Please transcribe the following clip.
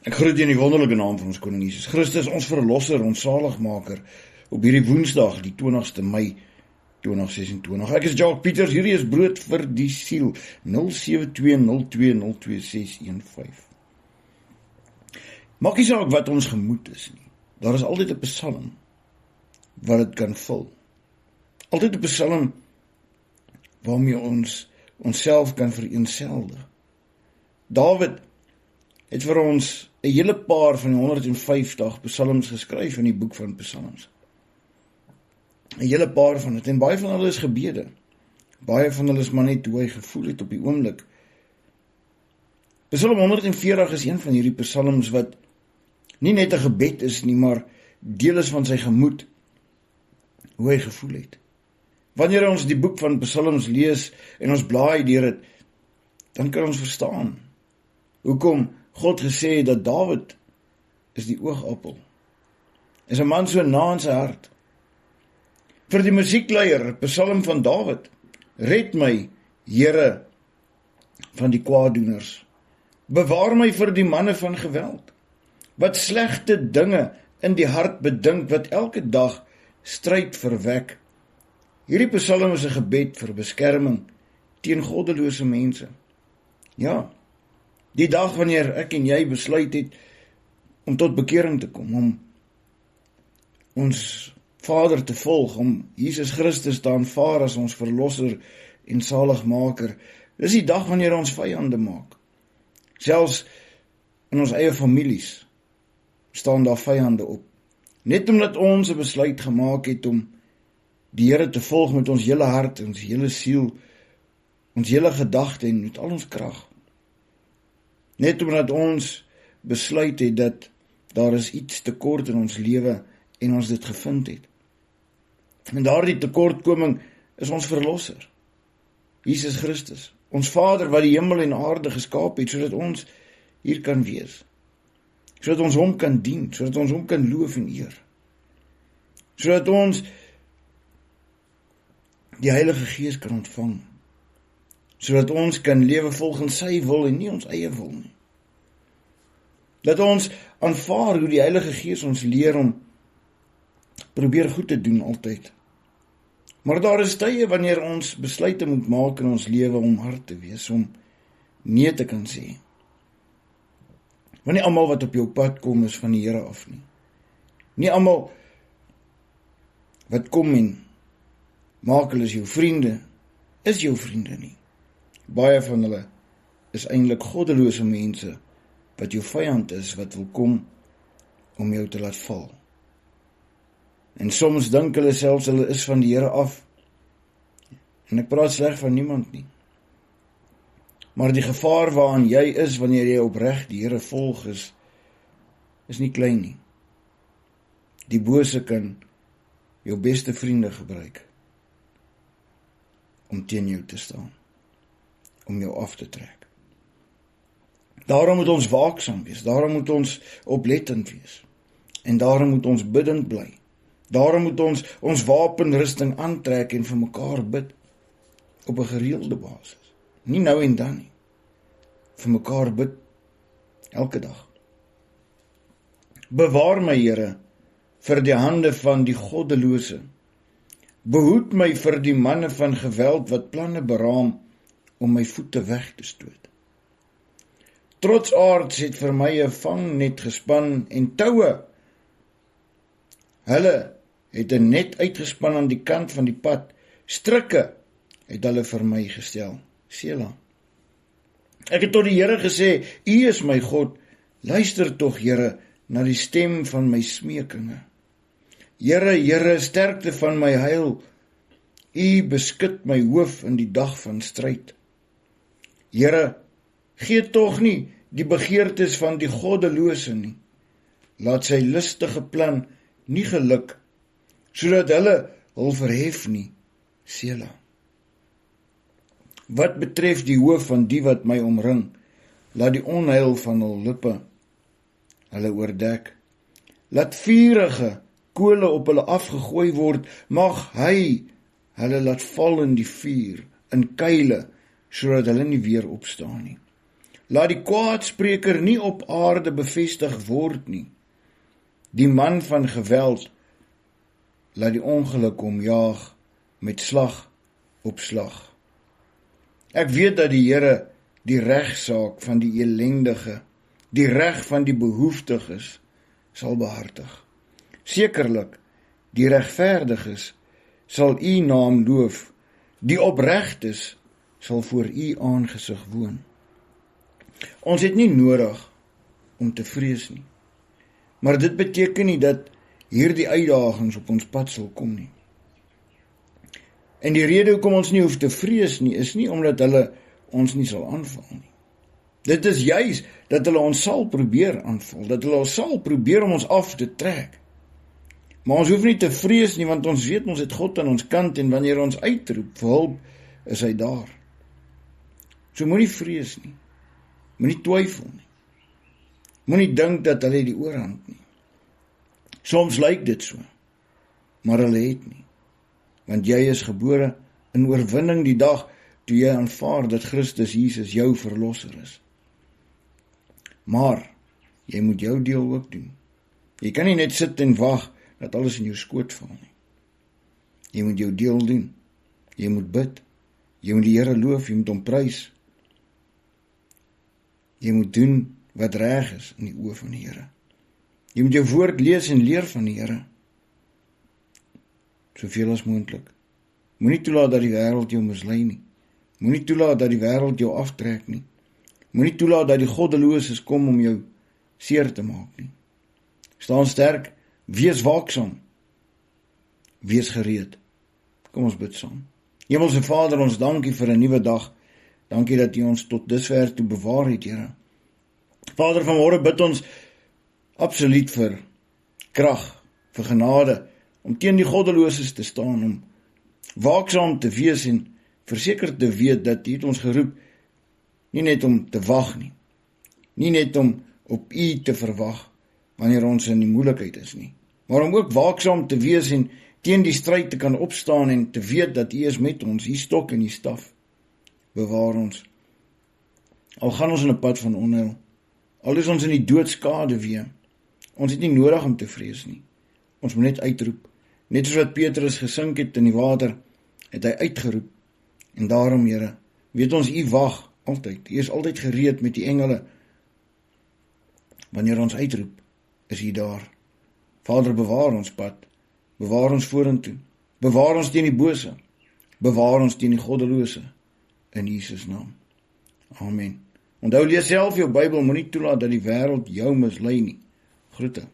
Ek groet in die wonderlike naam van ons Koning Jesus Christus, ons Verlosser, ons Saligmaker, op hierdie Woensdag, die 20ste Mei 2026. Ek is Jacques Pieters, hierdie is Brood vir die Siel, 0720202615. Maak nie saak wat ons gemoed is nie, daar is altyd 'n psalm wat dit kan vul. Altyd 'n psalm waarmee ons onsself kan vereenselwig. Dawid het vir ons 'n hele paar van die 150 psalms geskryf in die boek van Psalms. 'n hele paar van dit, en baie van hulle is gebede. Baie van hulle is maar net hoe hy gevoel het op die oomblik. Psalm 140 is een van hierdie psalms wat nie net 'n gebed is nie, maar deel is van sy gemoed, hoe hy gevoel het. Wanneer ons die boek van Psalms lees en ons blaai deur dit, dan kan ons verstaan hoekom God gesê het dat Dawid is die oogappel. Is 'n man so na in sy hart. Vir die musiekleier, Psalm van Dawid, red my, Here, van die kwaaddoeners. Bewaar my vir die manne van geweld, wat slegte dinge in die hart bedink, wat elke dag stryd verwek. Hierdie Psalm is 'n gebed vir beskerming teen goddelose mense. Ja, die dag wanneer ek en jy besluit het om tot bekering te kom, om ons Vader te volg, om Jesus Christus te aanvaar as ons Verlosser en Saligmaker, dis die dag wanneer ons vyande maak. Selfs in ons eie families staan daar vyande op. Net omdat ons 'n besluit gemaak het om die Here te volg met ons hele hart, ons hele siel, ons hele gedagte en met al ons krag. Net omdat ons besluit het dat daar is iets tekort in ons lewe en ons dit gevind het. En daardie tekortkoming is ons Verlosser, Jesus Christus, ons Vader wat die hemel en aarde geskaap het, sodat ons hier kan wees, sodat ons hom kan dien, sodat ons hom kan loof en eer, sodat ons die Heilige Gees kan ontvang, sodat ons kan lewe volgens sy wil en nie ons eie wil nie. Dat ons aanvaar hoe die Heilige Gees ons leer om probeer goed te doen altyd. Maar daar is tye wanneer ons besluite moet maak in ons lewe om hard te wees, om nee te kan sê. Want nie almal wat op jou pad kom is van die Here af nie. Nie almal wat kom en maak hulle is jou vriende, is jou vriende nie. Baie van hulle is eintlik goddelose mense, wat jou vyand is, wat wil kom om jou te laat val. En soms dink hulle selfs hulle is van die Here af. En ek praat sleg van niemand nie. Maar die gevaar waaraan jy is, wanneer jy opreg die Here volg is nie klein nie. Die bose kan jou beste vriende gebruik om teen jou te staan, om jou af te trek. Daarom moet ons waaksaam wees, daarom moet ons oplettend wees, en daarom moet ons bidend bly. Daarom moet ons wapenrusting aantrek en vir mekaar bid, op 'n gereelde basis. Nie nou en dan nie, vir mekaar bid, elke dag. Bewaar my, Here, vir die hande van die goddelose. Behoed my vir die manne van geweld wat planne beraam om my voete weg te stoot. Trotsaards het vir my 'n vangnet gespan en toue. Hulle het 'n net uitgespan aan die kant van die pad. Strikke het hulle vir my gestel. Sela. Ek het tot die Here gesê, U is my God. Luister tog, Here, na die stem van my smeekinge. Here, Here, sterkte van my heil. U beskut my hoof in die dag van stryd. Here, gee tog nie die begeertes van die goddelose nie. Laat sy lustige plan nie geluk, sodat hulle hul verhef nie. Sela. Wat betref die hoof van die wat my omring, laat die onheil van hul lippe hulle oordek. Laat vurige kole op hulle afgegooi word, mag hy hulle laat val in die vuur, in kuile, sodat hulle nie weer opstaan nie. Laat die kwaadspreker nie op aarde bevestig word nie. Die man van geweld, laat die ongeluk omjaag met slag op slag. Ek weet dat die Here die regsaak van die elendige, die reg van die behoeftiges, sal behartig. Sekerlik, die regverdiges sal u naam loof, die opregtes sal voor u aangesig woon. Ons het nie nodig om te vrees nie, maar dit beteken nie dat hierdie uitdagings op ons pad sal kom nie. En die rede hoekom ons nie hoef te vrees nie, is nie omdat hulle ons nie sal aanval nie. Dit is juis dat hulle ons sal probeer aanval, dat hulle ons sal probeer om ons af te trek. Maar ons hoef nie te vrees nie, want ons weet ons het God aan ons kant, en wanneer ons uitroep vir hulp, is hy daar. So moenie vrees nie, moenie twyfel nie, moenie dink dat hulle die oorhand nie. Soms lyk dit so, maar hulle het nie, want jy is gebore in oorwinning die dag toe jy aanvaar dat Christus Jesus jou verlosser is. Maar jy moet jou deel ook doen. Jy kan nie net sit en wag dat alles in jou skoot val nie. Jy moet jou deel doen. Jy moet bid. Jy moet die Here loof, jy moet hom prys. Jy moet doen wat reg is in die oë van die Here. Jy moet jou woord lees en leer van die Here. Soveel as moontlik. Moenie toelaat dat die wêreld jou mislei nie. Moenie toelaat dat die wêreld jou aftrek nie. Moenie toelaat dat die goddeloses kom om jou seer te maak nie. Staan sterk, wees waaksaam, wees gereed. Kom ons bid saam. Hemelse Vader, ons dankie vir 'n nuwe dag. Dankie dat U ons tot dusver toe bewaar het, Here. Vader, vanmôre bid ons absoluut vir krag, vir genade, om teen die goddeloses te staan, om waaksaam te wees en verseker te weet dat U het ons geroep, nie net om te wag nie, nie net om op U te verwag wanneer ons in die moeilikheid is nie, maar om ook waaksaam te wees en teen die stryd te kan opstaan en te weet dat U is met ons, U stok en U staf. Bewaar ons. Al gaan ons in 'n pad van onheil, al is ons in die doodskade weer, ons het nie nodig om te vrees nie. Ons moet net uitroep. Net soos wat Petrus gesink het in die water, het hy uitgeroep. En daarom, Here, weet ons U wag altyd. U is altyd gereed met die engele. Wanneer ons uitroep, is U daar. Vader, bewaar ons pad. Bewaar ons vorentoe. Bewaar ons teen die bose. Bewaar ons teen die goddelose. In Jesus naam. Amen. Onthou, lees self jou Bybel, moenie toelaat dat die wêreld jou mislei nie. Groete.